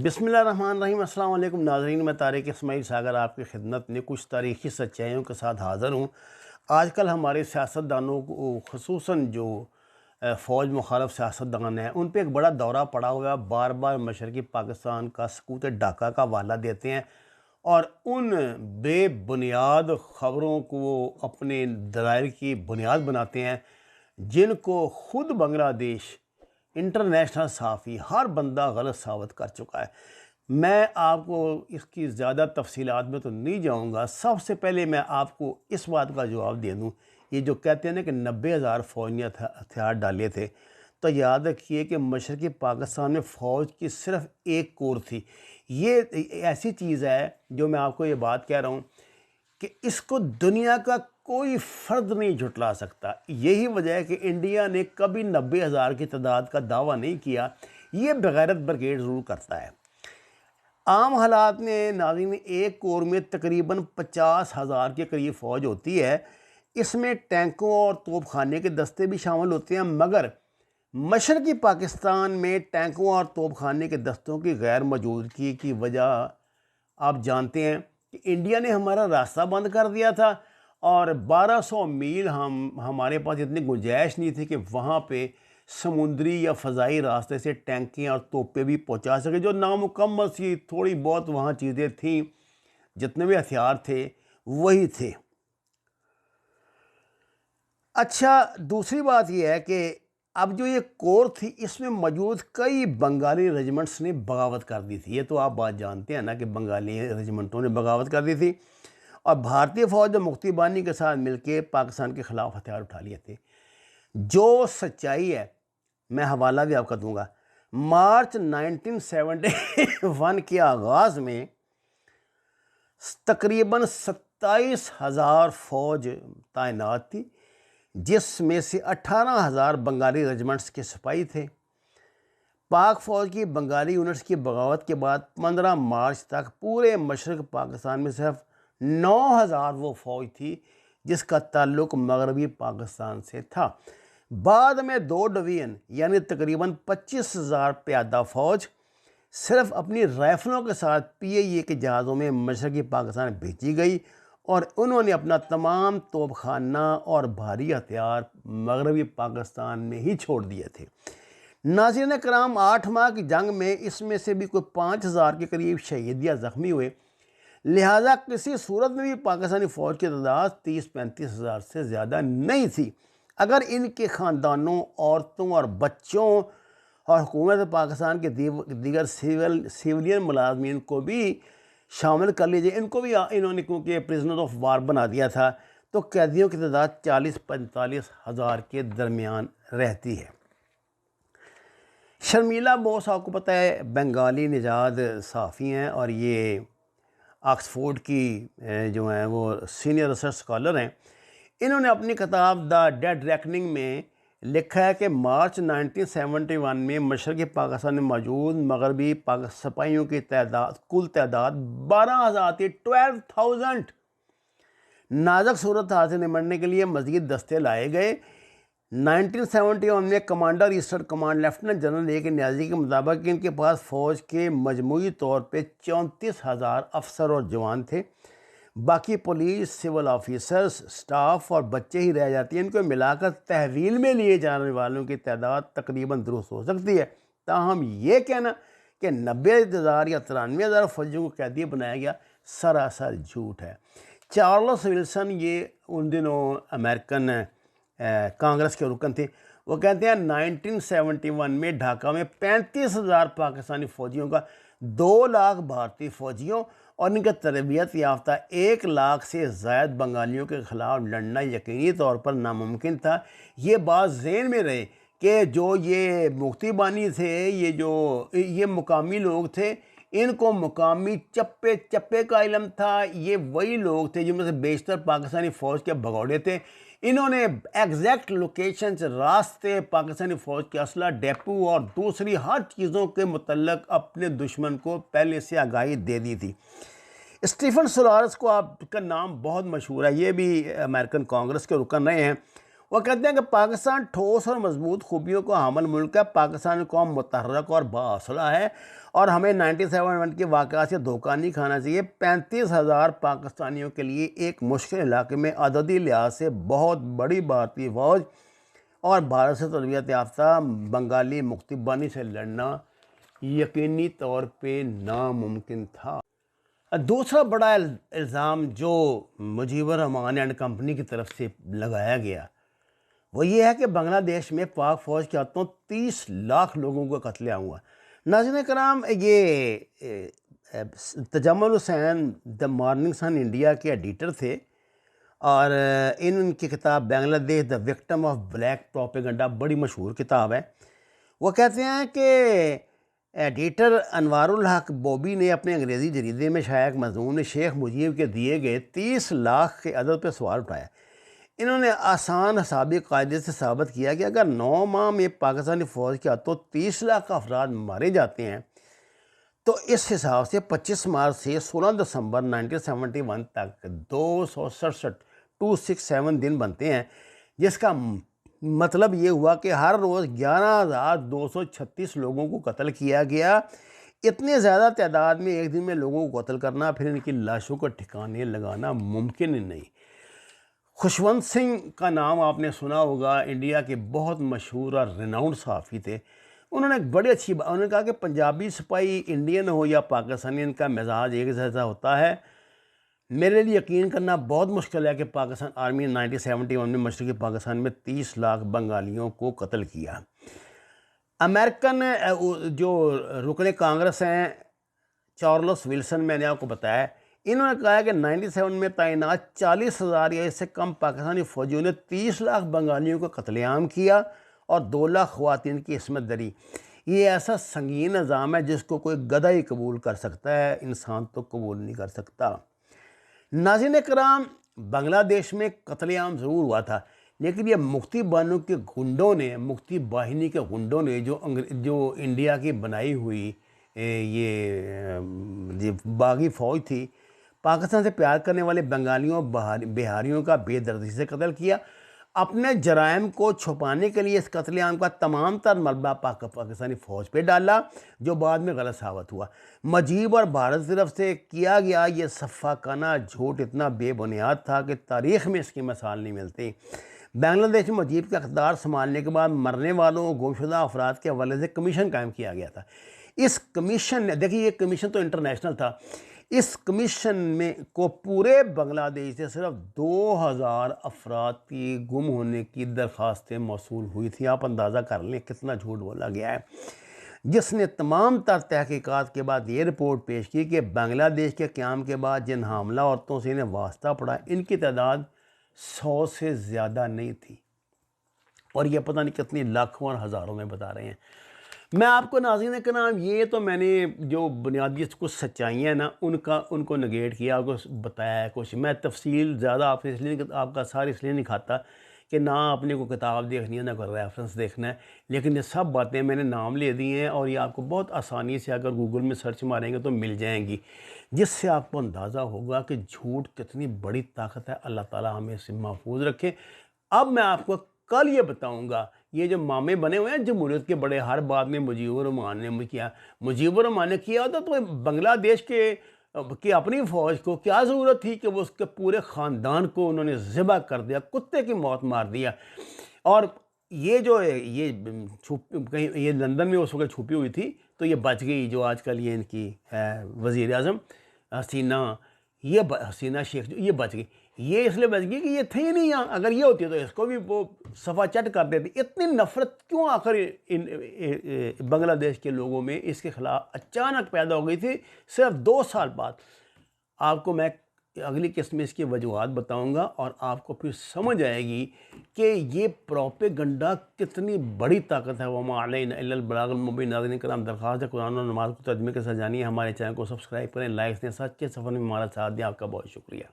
بسم اللہ الرحمن الرحیم۔ السلام علیکم ناظرین، میں طارق اسماعیل ساگر آپ کی خدمت میں کچھ تاریخی سچائیوں کے ساتھ حاضر ہوں۔ آج کل ہمارے سیاستدانوں کو، خصوصاً جو فوج مخالف سیاستدان ہیں، ان پہ ایک بڑا دورہ پڑا ہوا ہے۔ بار بار مشرقی پاکستان کا سقوط ڈھاکہ کا حوالہ دیتے ہیں اور ان بے بنیاد خبروں کو وہ اپنے دلائل کی بنیاد بناتے ہیں، جن کو خود بنگلہ دیش انٹرنیشنل صحافی ہر بندہ غلط ثابت کر چکا ہے۔ میں آپ کو اس کی زیادہ تفصیلات میں تو نہیں جاؤں گا۔ سب سے پہلے میں آپ کو اس بات کا جواب دے دوں، یہ جو کہتے ہیں نا کہ 90,000 فوج نے ہتھیار ڈالے تھے، تو یاد رکھیے کہ مشرقی پاکستان میں فوج کی صرف ایک کور تھی۔ یہ ایسی چیز ہے جو میں آپ کو یہ بات کہہ رہا ہوں کہ اس کو دنیا کا کوئی فرد نہیں جھٹلا سکتا۔ یہی وجہ ہے کہ انڈیا نے کبھی 90,000 کی تعداد کا دعویٰ نہیں کیا، یہ بغیرت بریگیڈ ضرور کرتا ہے۔ عام حالات میں ناظرین ایک کور میں تقریباً 50,000 کے قریب فوج ہوتی ہے۔ اس میں ٹینکوں اور توپ خانے کے دستے بھی شامل ہوتے ہیں، مگر مشرقی پاکستان میں ٹینکوں اور توپ خانے کے دستوں کی غیر موجودگی کی وجہ آپ جانتے ہیں کہ انڈیا نے ہمارا راستہ بند کر دیا تھا، اور 1200 میل ہمارے پاس اتنی گنجائش نہیں تھی کہ وہاں پہ سمندری یا فضائی راستے سے ٹینکیں اور توپیں بھی پہنچا سکے۔ جو نامکمل سی تھوڑی بہت وہاں چیزیں تھیں، جتنے بھی ہتھیار تھے وہی تھے۔ اچھا، دوسری بات یہ ہے کہ اب جو یہ کور تھی، اس میں موجود کئی بنگالی ریجمنٹس نے بغاوت کر دی تھی۔ یہ تو آپ بات جانتے ہیں نا کہ بنگالی ریجمنٹوں نے بغاوت کر دی تھی، اور بھارتی فوج نے مکتی بانی کے ساتھ مل کے پاکستان کے خلاف ہتھیار اٹھا لیے تھے۔ جو سچائی ہے میں حوالہ بھی آپ کا دوں گا۔ مارچ 1971 کے آغاز میں تقریباً 27,000 فوج تعینات تھی، جس میں سے 18,000 بنگالی ریجمنٹس کے سپاہی تھے۔ پاک فوج کی بنگالی یونٹس کی بغاوت کے بعد 15 مارچ تک پورے مشرق پاکستان میں صرف 9,000 وہ فوج تھی جس کا تعلق مغربی پاکستان سے تھا۔ بعد میں 2 ڈویژن یعنی تقریباً 25,000 پیادہ فوج صرف اپنی رائفلوں کے ساتھ PIA کے جہازوں میں مشرقی پاکستان بھیجی گئی، اور انہوں نے اپنا تمام توپ خانہ اور بھاری ہتھیار مغربی پاکستان میں ہی چھوڑ دیے تھے۔ ناظرین کرام، 8 ماہ کی جنگ میں اس میں سے بھی کوئی 5,000 کے قریب شہید یا زخمی ہوئے، لہٰذا کسی صورت میں بھی پاکستانی فوج کی تعداد 30-35,000 سے زیادہ نہیں تھی۔ اگر ان کے خاندانوں، عورتوں اور بچوں اور حکومت پاکستان کے دیگر سیولین ملازمین کو بھی شامل کر لیجیے، ان کو بھی انہوں نے کیونکہ پرزنر آف وار بنا دیا تھا، تو قیدیوں کی تعداد 40-45,000 کے درمیان رہتی ہے۔ شرمیلا بوس آپ کو پتہ ہے بنگالی نژاد صحافی ہیں، اور یہ آکسفورڈ کی جو ہیں وہ سینئر ریسرچ اسکالر ہیں۔ انہوں نے اپنی کتاب دا ڈیڈ ریکننگ میں لکھا ہے کہ مارچ 1971 میں مشرقی پاکستان میں موجود مغربی سپاہیوں کی کل تعداد 12,000 تھی، 12,000۔ نازک صورتحال سے نمٹنے کے لیے مزید دستے لائے گئے۔ 1971 میں commander eastern command lieutenant general A K Niazi کے مطابق ان کے پاس فوج کے مجموعی طور پہ 34,000 افسر اور جوان تھے۔ باقی پولیس، سول آفیسرز، سٹاف اور بچے ہی رہ جاتی ہیں۔ ان کو ملا کر تحویل میں لیے جانے والوں کی تعداد تقریباً درست ہو سکتی ہے، تاہم یہ کہنا کہ 90,000 یا 93,000 فوجیوں کو قیدی بنایا گیا سراسر جھوٹ ہے۔ چارلس ولسن، یہ ان دنوں امریکن کانگریس کے رکن تھے، وہ کہتے ہیں 1971 میں ڈھاکہ میں 35,000 پاکستانی فوجیوں کا 2 لاکھ بھارتی فوجیوں اور ان کا تربیت یافتہ 1 لاکھ سے زائد بنگالیوں کے خلاف لڑنا یقینی طور پر ناممکن تھا۔ یہ بات ذہن میں رہے کہ جو یہ مکتی بانی تھے، یہ مقامی لوگ تھے، ان کو مقامی چپے چپے کا علم تھا۔ یہ وہی لوگ تھے جن میں سے بیشتر پاکستانی فوج کے بھگوڑے تھے۔ انہوں نے ایگزیکٹ لوکیشنز، راستے، پاکستانی فوج کے اسلحہ ڈیپو اور دوسری ہر چیزوں کے متعلق اپنے دشمن کو پہلے سے آگاہی دے دی تھی۔ اسٹیفن سولارس کو آپ کا نام بہت مشہور ہے، یہ بھی امریکن کانگریس کے رکن رہے ہیں۔ وہ کہتے ہیں کہ پاکستان ٹھوس اور مضبوط خوبیوں کو حامل ملک ہے، پاکستانی قوم متحرک اور باحوصلہ ہے، اور ہمیں 97 کے واقعات سے دھوکہ نہیں کھانا چاہیے۔ 35,000 پاکستانیوں کے لیے ایک مشکل علاقے میں عددی لحاظ سے بہت بڑی بھارتی فوج اور بھارت سے تربیت یافتہ بنگالی مکتیب بانی سے لڑنا یقینی طور پہ ناممکن تھا۔ دوسرا بڑا الزام جو مجیب الرحمان اینڈ کمپنی کی طرف سے لگایا گیا وہ یہ ہے کہ بنگلہ دیش میں پاک فوج کے ہاتھوں 30 لاکھ لوگوں کا قتل عام ہوا۔ ناظرین کرام، یہ تجمل حسین دا مارننگ سن انڈیا کے ایڈیٹر تھے، اور ان کی کتاب بنگلہ دیش the victim of black propaganda بڑی مشہور کتاب ہے۔ وہ کہتے ہیں کہ ایڈیٹر انوار الحق بوبی نے اپنے انگریزی جریدے میں شائع مضمون میں شیخ مجیب کے دیے گئے 30 لاکھ کے عدد پہ سوال اٹھایا۔ انہوں نے آسان حسابی قاعدے سے ثابت کیا کہ اگر 9 ماہ میں پاکستانی فوج کے ہاتھوں 30 لاکھ افراد مارے جاتے ہیں تو اس حساب سے 25 مارچ سے 16 دسمبر 1971 تک 267 دن بنتے ہیں، جس کا مطلب یہ ہوا کہ ہر روز 11,236 لوگوں کو قتل کیا گیا۔ اتنے زیادہ تعداد میں ایک دن میں لوگوں کو قتل کرنا، پھر ان کی لاشوں کو ٹھکانے لگانا ممکن ہی نہیں۔ خوشونت سنگھ کا نام آپ نے سنا ہوگا، انڈیا کے بہت مشہور اور ریناؤنڈ صحافی تھے۔ انہوں نے ایک بڑی اچھی بات، انہوں نے کہا کہ پنجابی سپاہی انڈین ہو یا پاکستانی، ان کا مزاج ایک جیسا ہوتا ہے۔ میرے لیے یقین کرنا بہت مشکل ہے کہ پاکستان آرمی نے 1971 میں مشرقی پاکستان میں 30 لاکھ بنگالیوں کو قتل کیا۔ امریکن جو رکن کانگریس ہیں چارلس ولسن، میں نے آپ کو بتایا، انہوں نے کہا کہ 97 میں تعینات 40,000 یا اس سے کم پاکستانی فوجیوں نے 30 لاکھ بنگالیوں کا قتل عام کیا اور 2 لاکھ خواتین کی عصمت دری۔ یہ ایسا سنگین نظام ہے جس کو کوئی گدھا ہی قبول کر سکتا ہے، انسان تو قبول نہیں کر سکتا۔ ناظرین کرام، بنگلہ دیش میں قتل عام ضرور ہوا تھا، لیکن یہ مکتی بانوں کے گنڈوں نے، مکتی باہنی کے گنڈوں نے جو انڈیا کی بنائی ہوئی یہ باغی فوج تھی، پاکستان سے پیار کرنے والے بنگالیوں بہاریوں کا بے دردی سے قتل کیا۔ اپنے جرائم کو چھپانے کے لیے اس قتل عام کا تمام تر ملبہ پاکستانی فوج پہ ڈالا، جو بعد میں غلط ثابت ہوا۔ مجیب اور بھارت کی طرف سے کیا گیا یہ سفاکانہ جھوٹ اتنا بے بنیاد تھا کہ تاریخ میں اس کی مثال نہیں ملتی۔ بنگلہ دیش میں مجیب کا اقتدار سنبھالنے کے بعد مرنے والوں اور گمشدہ افراد کے حوالے سے کمیشن قائم کیا گیا تھا۔ اس کمیشن نے، دیکھیے یہ کمیشن تو انٹرنیشنل تھا، اس کمیشن میں کو پورے بنگلہ دیش سے صرف 2,000 افراد کی گم ہونے کی درخواستیں موصول ہوئی تھیں۔ آپ اندازہ کر لیں کتنا جھوٹ بولا گیا ہے، جس نے تمام تر تحقیقات کے بعد یہ رپورٹ پیش کی کہ بنگلہ دیش کے قیام کے بعد جن حاملہ عورتوں سے انہیں واسطہ پڑا، ان کی تعداد 100 سے زیادہ نہیں تھی، اور یہ پتہ نہیں کتنی لاکھوں اور ہزاروں میں بتا رہے ہیں۔ میں آپ کو ناظرین کرام، یہ تو میں نے جو بنیادی کچھ سچائیاں ہیں نا ان کو نگیٹ کیا، آپ کو بتایا ہے کچھ۔ میں تفصیل زیادہ آپ کا ساری اس لیے نہیں کھاتا کہ نہ آپ نے کوئی کتاب دیکھنی ہے، نہ کوئی ریفرنس دیکھنا ہے، لیکن یہ سب باتیں میں نے نام لے دی ہیں، اور یہ آپ کو بہت آسانی سے اگر گوگل میں سرچ ماریں گے تو مل جائیں گی، جس سے آپ کو اندازہ ہوگا کہ جھوٹ کتنی بڑی طاقت ہے۔ اللہ تعالیٰ ہمیں اس سے محفوظ رکھے۔ اب میں آپ کو کل یہ بتاؤں گا، یہ جو مامے بنے ہوئے ہیں جمہوریت کے بڑے، ہر بات میں مجیب الرحمان نے کیا، مجیب الرحمان نے کیا ہوتا تو بنگلہ دیش کے اپنی فوج کو کیا ضرورت تھی کہ وہ اس کے پورے خاندان کو انہوں نے ذبح کر دیا، کتے کی موت مار دیا۔ اور یہ جو یہ لندن میں اس وقت چھپی ہوئی تھی، تو یہ بچ گئی، جو آج کل یہ ان کی ہے وزیر اعظم حسینہ شیخ، جو یہ بچ گئی۔ یہ اس لیے بچ گئی کہ یہ تھے ہی نہیں یہاں، اگر یہ ہوتی تو اس کو بھی وہ صفحہ چٹ کر دیتی۔ اتنی نفرت کیوں آخر بنگلہ دیش کے لوگوں میں اس کے خلاف اچانک پیدا ہو گئی تھی صرف 2 سال بعد؟ آپ کو میں اگلی قسط میں اس کی وجوہات بتاؤں گا، اور آپ کو پھر سمجھ آئے گی کہ یہ پروپیگنڈا کتنی بڑی طاقت ہے۔ وما علینا الا البلاغ المبین۔ ناظرین کرام، درخواست ہے قرآن اور نماز کو ترجمے کے ساتھ جانیے، ہمارے چینل کو سبسکرائب کریں، لائک دیں، سچے سفر میں ہمارا ساتھ دیں۔ آپ کا بہت شکریہ۔